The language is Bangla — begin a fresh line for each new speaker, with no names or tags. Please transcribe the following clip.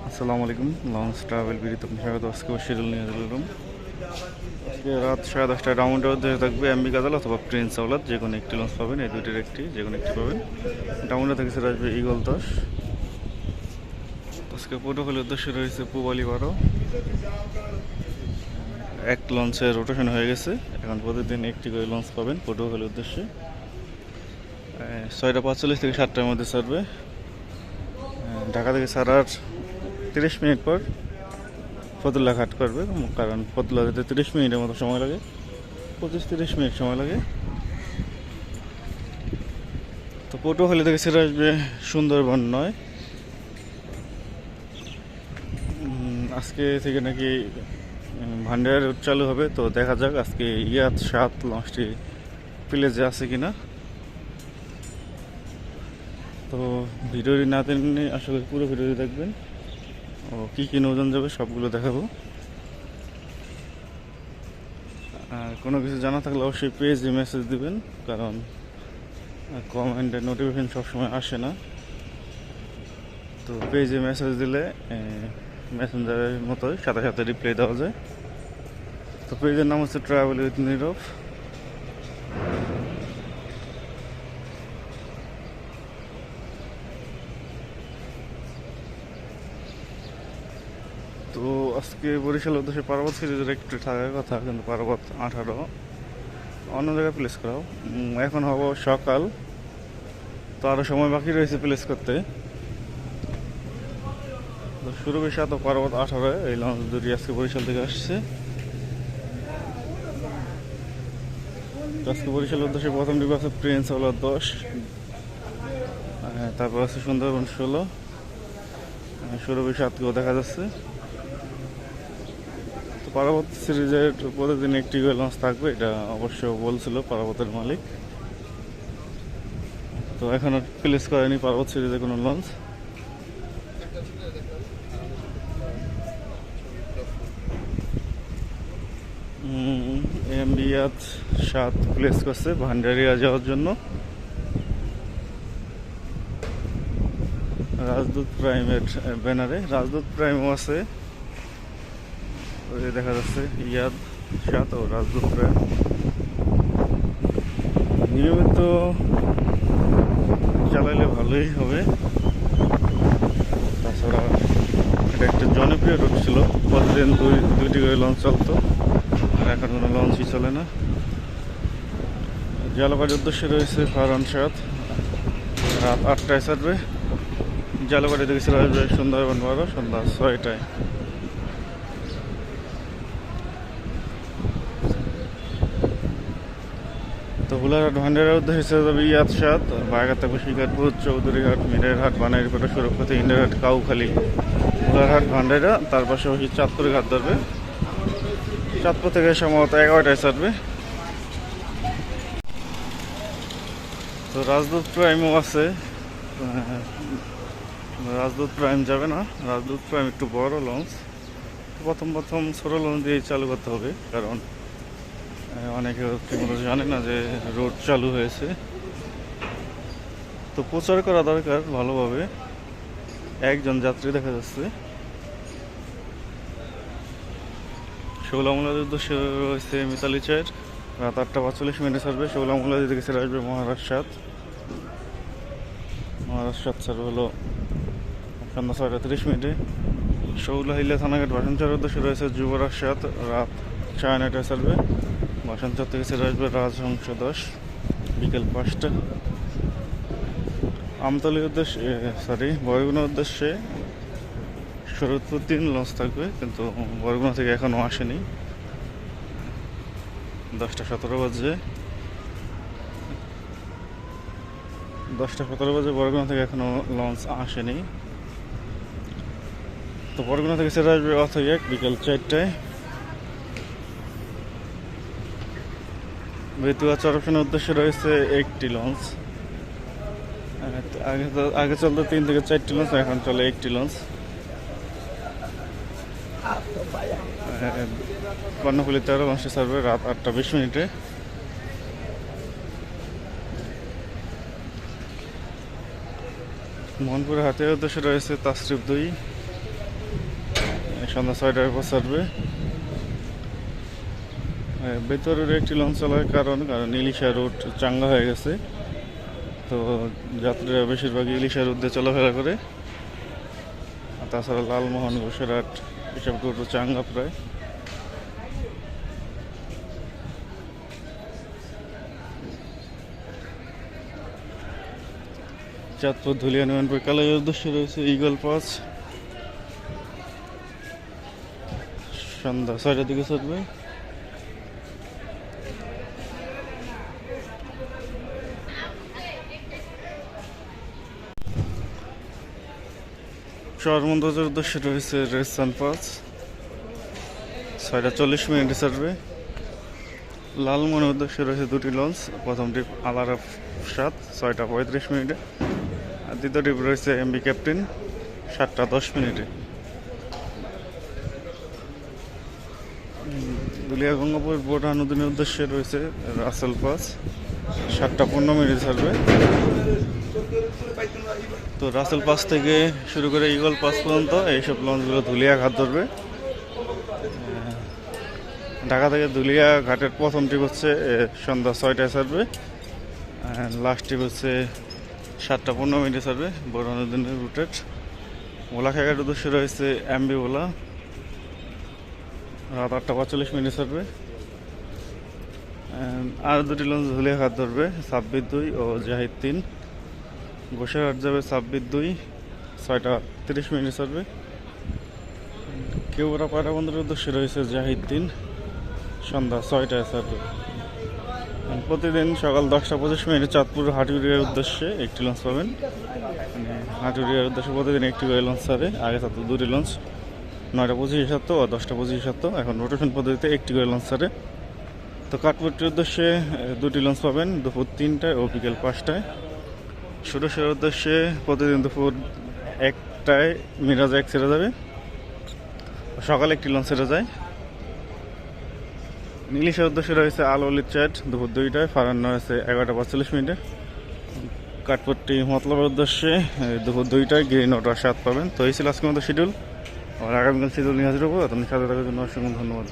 আসসালামু আলাইকুম। লঞ্চ ট্রাভেল বিড়িতে আপনি স্বাগত। আজকে শিডিউল নিয়ে দিলাম। আজকে রাত 10:30 রাউন্ডে মধ্যে থাকবে এমবি গাজাল অথবা প্রিন্স আওলাদ, যে কোনো একটি লঞ্চ পাবেন। এই দুটির একটি যে কোনো একটি পাবেন। রাউন্ডে থেকে সেটা আসবে ইগল 10। আজকে প্রোটোকলের উদ্দেশ্যে রয়েছে পুবালি 12। এক লঞ্চের রোটেশন হয়ে গেছে, এখন প্রতিদিন একটি করে লঞ্চ পাবেন প্রোটোকলের উদ্দেশ্যে। 6:45 থেকে 7টার মধ্যে ছাড়বে। ঢাকা থেকে ছাড়ার 30 মিনিট পর ফতুল্লা ঘাট করবে, কারণ ফতুল্লা যেতে 30 মিনিটের মতো সময় লাগে, 25-30 মিনিট সময় লাগে। তো পটুয়াখালী থেকে ছেড়ে আসবে সুন্দরবন নয়। আজকে থেকে নাকি ভান্ডার রুট চালু হবে, তো দেখা যাক আজকে ইয়াত 7 লঞ্চটি প্লেজে আছে কিনা। তো ভিডিওটি না টেনে আশা করি পুরো ভিডিওটি দেখবেন ও কী কী নৌযান যাবে সবগুলো দেখাবো। আর কোনো কিছু জানা থাকলে অবশ্যই পেজে মেসেজ দিবেন, কারণ কমেন্টের নোটিফিকেশন সবসময় আসে না। তো পেজে মেসেজ দিলে মেসেঞ্জারের মতোই সাথে সাথে রিপ্লাই দেওয়া যায়। তো পেজের নাম হচ্ছে ট্রাভেল উইথ নীরব। তো আজকে বরিশালের উদ্দেশ্যে পার্বত সিরিজের একটু থাকার কথা, কিন্তু পার্বত 18 অন্য জায়গায় প্লেস করাও। এখন হবো সকাল, তো আরও সময় বাকি রয়েছে প্লেস করতে। তো শুরু বেশি তো পার্বত 18 এই লঞ্চ দুটি আজকে বরিশাল থেকে আসছে। আজকে বরিশালের উদ্দেশ্যে প্রথম ডিপ আছে প্রিন্স আওলাদ 10, তারপর আছে সুন্দরবন 16, সুরভি 7কেও দেখা যাচ্ছে। তো পার্বত সিরিজের প্রতিদিন একটি করে লঞ্চ থাকবে, এটা অবশ্য বলছিল পার্বতের মালিক। তো এখনও প্লেস করেনি পার্বত সিরিজে কোনো লঞ্চ। এমবিআর 7 প্লেস করছে ভান্ডারিয়া যাওয়ার জন্য। রাজদূত প্রাইমের ব্যানারে রাজদূত প্রাইমও আছে, ওই দেখা যাচ্ছে ইয়াদ 7 ও রাজদূত প্রাইম। নিয়মিত চালাইলে ভালোই হবে। তাছাড়া এটা একটা জনপ্রিয় রুট ছিল, প্রতিদিন দুইটি করে লঞ্চ চলতো, আর এখন কোনো লঞ্চই চলে না। জালবাড়ির উদ্দেশ্যে রয়েছে ফারহান 7, রাত 8টায় ছাড়বে। জালবাড়ি থেকে ছেড়ে আসবে সুন্দরবন 12 সন্ধ্যা 6টায়। তো হুলারহাট ভান্ডারের উদ্দেশ্যে ছেড়ে যাবে ইয়াদ 7, বাগাতা কুশিকারপুর, চৌধুরীঘাট, মিরেরহাট, বানাইরপাটা, সুরক্ষিত, ইন্দিরহাট, কাউখালী, হুলারহাট ভান্ডারা। তার পাশাপাশি চাঁদপুরে ঘাট ধরবে। চাঁদপুর থেকে সম্ভবত 11টায় ছাড়বে। তো রাজদূত প্রাইমও আছে। রাজদূত প্রাইম যাবে না, রাজদূত প্রাইম একটু বড় লঞ্চ, প্রথম প্রথম ছোটো লঞ্চ দিয়েই চালু করতে হবে, কারণ অনেকে ঠিকমতো জানে না যে রোড চালু হয়েছে। তো প্রচার করা দরকার ভালোভাবে। একজন যাত্রী দেখা যাচ্ছে। শৌলামুলার উদ্দেশ্যে রয়েছে মিতালি 4, রাত 8:45 ছাড়বে। শৌলামুলাদি থেকে ছেড়ে আসবে মহারাজ 7, মহারাজ 7 ছাড়বে হলো সন্ধ্যা 6:30। শৌলাহিল্লা থানাঘাট ভাষণচার উদ্দেশ্যে রয়েছে যুবরাজ 7, রাত 9:30 ছাড়বে। ভাষণচার থেকে ছেড়ে আসবে রাজহংস 10, বিকেল 5টা। আমতলির উদ্দেশ্যে বরগুনার উদ্দেশ্যে শরৎপুর 3 লঞ্চ থাকবে, কিন্তু বরগুনা থেকে এখনও আসেনি। 10:17 বাজে, 10:17 বাজে বরগুনা থেকে এখনও লঞ্চ আসেনি। তো বরগুনা থেকে ছেড়ে আসবে অথই 1, বিকেল 4টায়। বেতুয়া চরপশনের উদ্দেশ্যে রয়েছে একটি লঞ্চ। আগে চলতো 3 থেকে 4টি লঞ্চ, এখন চলে একটি লঞ্চ। কর্ণফুলি 13 লঞ্চে ছাড়বে রাত 8:20। মোহনপুরের হাতের উদ্দেশ্যে রয়েছে তাসরিফ 2, সন্ধ্যা 6টার পর ছাড়বে। ভেতরের একটি লঞ্চ চলার কারণ ইলিশা রুট চাঙ্গা হয়ে গেছে, তো যাত্রীরা বেশিরভাগ ইলিশা রুট দিয়ে চলাফেরা করে। আর তাছাড়া লালমোহন, ঘোষেরহাট এসব রুট চাঙ্গা প্রায়। চাঁদপুর, ধুলিয়া, নিমনপুর, কালাইয়ের উদ্দেশ্যে রয়েছে ইগল পাস, সন্ধ্যা 6টার দিকে ছাড়বে। চরমন্দাজের উদ্দেশ্যে রয়েছে রেসান পাস, 6টা 40 ছাড়বে। লালমোহনের উদ্দেশ্যে রয়েছে দুটি লঞ্চ, প্রথমটি আলারাফ 7 6টা 35 আর দ্বিতীয়টি রয়েছে এমবি ক্যাপ্টেন 7টা 10। দুলিয়া গঙ্গাপুর বোরহানুদ্দিনের উদ্দেশ্যে রয়েছে রাসেল পাস, 7টা 15 ছাড়বে। তো রাসেল পাস থেকে শুরু করে ইগল পাস পর্যন্ত এইসব লঞ্চগুলো ধুলিয়া ঘাট ধরবে। ঢাকা থেকে ধুলিয়া ঘাটের প্রথম ট্রিপ হচ্ছে সন্ধ্যা 6টায় ছাড়বে, লাস্ট ট্রিপ হচ্ছে 7টা 15 ছাড়বে বোরহানুদ্দিনের রুটের। ভোলাখাঘাটের উদ্দেশ্যে রয়েছে এমবি ভোলা, রাত 8টা 45 ছাড়বে। আর দুটি লঞ্চ ধুলিয়া ঘাট ধরবে, 26-2 ও জাহিদ 3। ঘোষেরহাট যাবে 26-2 6টা 30 ছাড়বে। কেউরা পায়রা বন্দরের উদ্দেশ্যে রয়েছে জাহিদ 3, সন্ধ্যা 6টায় ছাড়বে। প্রতিদিন সকাল 10টা 25 চাঁদপুর হাটুরিয়ার উদ্দেশ্যে একটি লঞ্চ পাবেন। হাটুরিয়ার উদ্দেশ্যে প্রতিদিন একটি করে লঞ্চ ছাড়ে, আগে থাকতো দুটি লঞ্চ, 9টা 25 ও 10টা 25। এখন রোটেশন পদ্ধতিতে একটি করে লঞ্চ ছাড়ে। তো কাঠপট্টির উদ্দেশ্যে দুটি লঞ্চ পাবেন, দুপুর 3টায় ও বিকেল 5টায়। সুরেশের উদ্দেশ্যে প্রতিদিন দুপুর 1টায় মিরাজ 1 ছেড়ে যাবে, সকালে একটি লঞ্চ ছেড়ে যায়। ইলিশের উদ্দেশ্যে রয়েছে আল অলিদ চ্যাট দুপুর 2টায়, ফারান্ন রয়েছে 11টা 45। কাঠপট্টি মতলবের উদ্দেশ্যে দুপুর 2টায়, গ্রিন ওয়াটার 7 পাবেন। তো এই ছিল আজকের মতো শিডিউল। আর আগামীকাল শিডিউল নিয়ে হাজির হবো। আপনার সাথে থাকার জন্য অসংখ্য ধন্যবাদ।